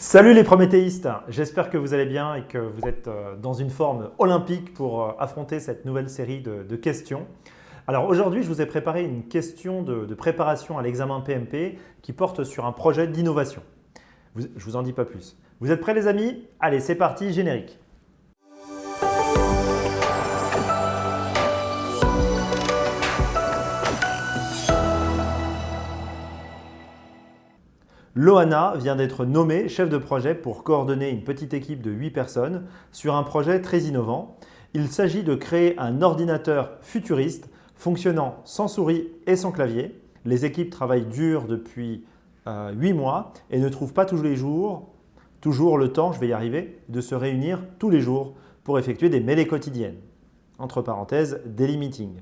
Salut les prométhéistes, j'espère que vous allez bien et que vous êtes dans une forme olympique pour affronter cette nouvelle série de questions. Alors aujourd'hui, je vous ai préparé une question de préparation à l'examen PMP qui porte sur un projet d'innovation. Je ne vous en dis pas plus. Vous êtes prêts les amis? Allez, c'est parti, générique. Loana vient d'être nommée chef de projet pour coordonner une petite équipe de 8 personnes sur un projet très innovant. Il s'agit de créer un ordinateur futuriste fonctionnant sans souris et sans clavier. Les équipes travaillent dur depuis 8 mois et ne trouvent pas tous les jours, toujours le temps, je vais y arriver, de se réunir tous les jours pour effectuer des mêlées quotidiennes. Entre parenthèses, daily meetings.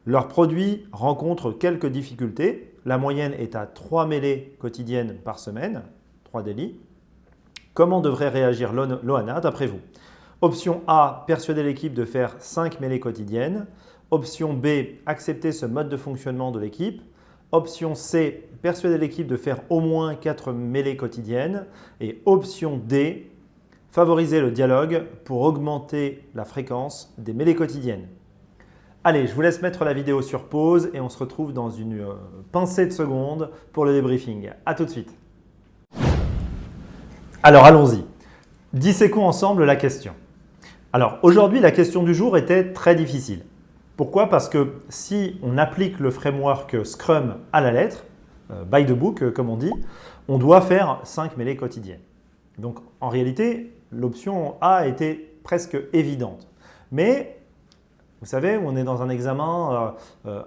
Leur produit rencontre quelques difficultés. La moyenne est à 3 mêlées quotidiennes par semaine, 3 daily. Comment devrait réagir Loana d'après vous? Option A, persuader l'équipe de faire 5 mêlées quotidiennes. Option B, accepter ce mode de fonctionnement de l'équipe. Option C, persuader l'équipe de faire au moins 4 mêlées quotidiennes. Et option D, favoriser le dialogue pour augmenter la fréquence des mêlées quotidiennes. Allez, je vous laisse mettre la vidéo sur pause et on se retrouve dans une pincée de secondes pour le débriefing. A tout de suite. Alors allons-y. Disséquons ensemble la question. Alors aujourd'hui, la question du jour était très difficile. Pourquoi? Parce que si on applique le framework Scrum à la lettre, by the book comme on dit, on doit faire 5 mêlées quotidiennes. Donc en réalité, l'option A était presque évidente. Mais vous savez, on est dans un examen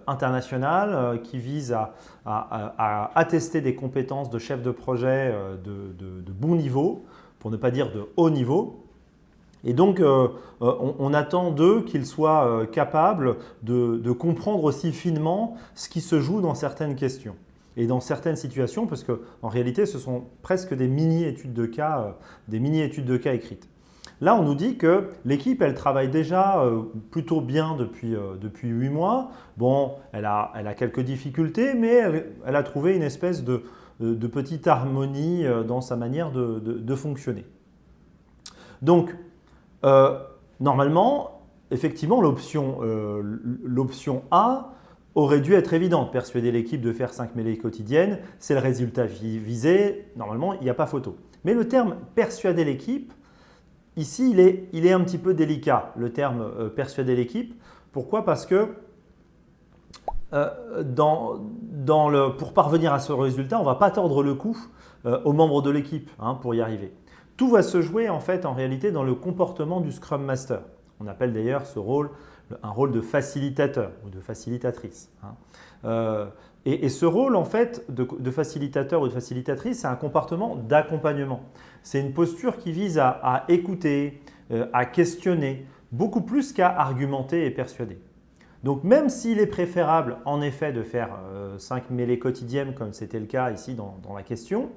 international qui vise à attester des compétences de chef de projet de bon niveau, pour ne pas dire de haut niveau. Et donc, on attend d'eux qu'ils soient capables de comprendre aussi finement ce qui se joue dans certaines questions et dans certaines situations, parce qu'en réalité, ce sont presque des mini-études de cas écrites. Là, on nous dit que l'équipe, elle travaille déjà plutôt bien depuis 8 mois. Bon, elle a quelques difficultés, mais elle a trouvé une espèce de petite harmonie dans sa manière de fonctionner. Donc, normalement, effectivement, l'option A aurait dû être évidente. Persuader l'équipe de faire 5 mêlées quotidiennes, c'est le résultat visé. Normalement, il n'y a pas photo. Mais le terme « persuader l'équipe », ici, il est un petit peu délicat, le terme « persuader l'équipe ». Pourquoi? Parce que pour parvenir à ce résultat, on ne va pas tordre le cou aux membres de l'équipe pour y arriver. Tout va se jouer en réalité dans le comportement du Scrum Master. On appelle d'ailleurs ce rôle un rôle de facilitateur ou de facilitatrice. Et ce rôle de facilitateur ou de facilitatrice, c'est un comportement d'accompagnement. C'est une posture qui vise à écouter, à questionner, beaucoup plus qu'à argumenter et persuader. Donc même s'il est préférable en effet de faire 5 mêlées quotidiennes comme c'était le cas ici dans la question,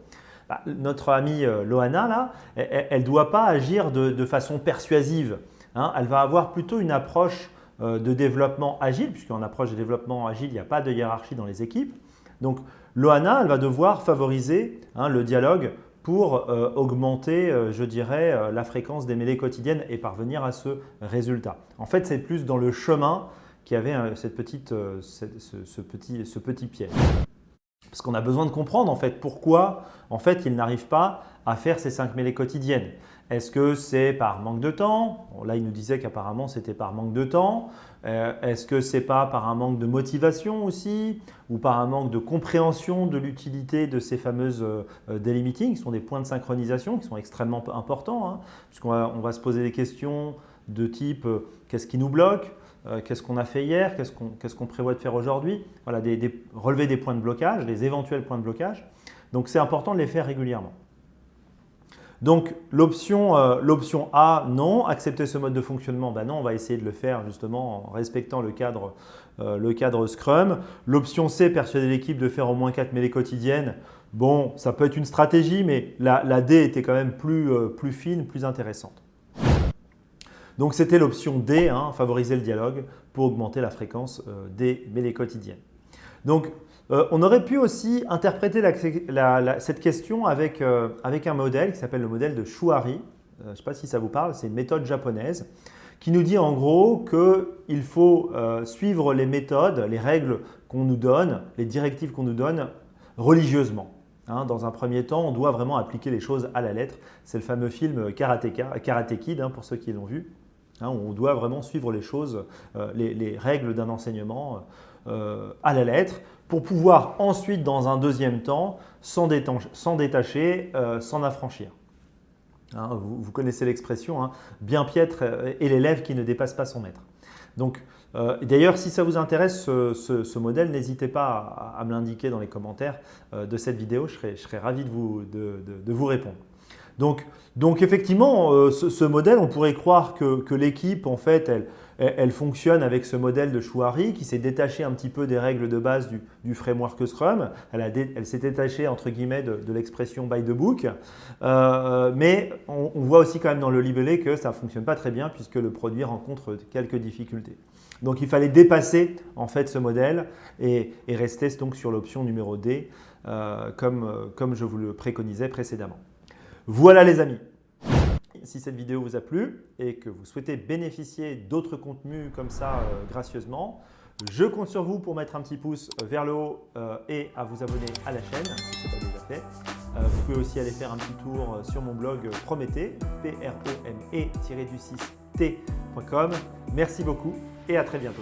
notre amie Loana, là, elle ne doit pas agir de façon persuasive. Elle va avoir plutôt une approche de développement agile, puisqu'en approche de développement agile, il n'y a pas de hiérarchie dans les équipes. Donc, Loana, elle va devoir favoriser le dialogue pour augmenter, je dirais, la fréquence des mêlées quotidiennes et parvenir à ce résultat. En fait, c'est plus dans le chemin qu'il y avait ce petit piège. Parce qu'on a besoin de comprendre pourquoi il n'arrive pas à faire ces 5 mêlées quotidiennes. Est-ce que c'est par manque de temps? Bon, là, il nous disait qu'apparemment, c'était par manque de temps. Est-ce que c'est pas par un manque de motivation aussi ou par un manque de compréhension de l'utilité de ces fameuses daily meetings qui sont des points de synchronisation qui sont extrêmement importants puisqu'on va se poser des questions de type qu'est-ce qui nous bloque? Qu'est-ce qu'on a fait hier? Qu'est-ce qu'on prévoit de faire aujourd'hui? Voilà, relever des points de blocage, des éventuels points de blocage. Donc, c'est important de les faire régulièrement. Donc, l'option A, non. Accepter ce mode de fonctionnement, non, on va essayer de le faire justement en respectant le cadre Scrum. L'option C, persuader l'équipe de faire au moins 4 mêlées quotidiennes. Bon, ça peut être une stratégie, mais la D était quand même plus fine, plus intéressante. Donc, c'était l'option D, favoriser le dialogue pour augmenter la fréquence des mêlées quotidiennes. Donc, On aurait pu aussi interpréter cette question avec un modèle qui s'appelle le modèle de Shuari. Je ne sais pas si ça vous parle, c'est une méthode japonaise qui nous dit en gros qu'il faut suivre les méthodes, les règles qu'on nous donne, les directives qu'on nous donne religieusement. Hein, dans un premier temps, on doit vraiment appliquer les choses à la lettre. C'est le fameux film Karate Kid, hein, pour ceux qui l'ont vu. Hein, on doit vraiment suivre les choses, les règles d'un enseignement à la lettre pour pouvoir ensuite, dans un deuxième temps, s'en détacher, s'en affranchir. Hein, vous connaissez l'expression, hein, bien piètre est l'élève qui ne dépasse pas son maître. Donc, d'ailleurs, si ça vous intéresse ce modèle, n'hésitez pas à me l'indiquer dans les commentaires de cette vidéo, je serai ravi de vous répondre. Donc effectivement, ce modèle, on pourrait croire que l'équipe, en fait, elle fonctionne avec ce modèle de Shuari qui s'est détaché un petit peu des règles de base du framework Scrum. Elle s'est détachée, entre guillemets, de l'expression by the book. Mais on voit aussi quand même dans le libellé que ça ne fonctionne pas très bien puisque le produit rencontre quelques difficultés. Donc il fallait dépasser en fait ce modèle et rester donc sur l'option numéro D comme je vous le préconisais précédemment. Voilà les amis. Si cette vidéo vous a plu et que vous souhaitez bénéficier d'autres contenus comme ça gracieusement, je compte sur vous pour mettre un petit pouce vers le haut et à vous abonner à la chaîne si ce n'est pas déjà fait. Vous pouvez aussi aller faire un petit tour sur mon blog Prométhée, prome-du6t.com. Merci beaucoup et à très bientôt.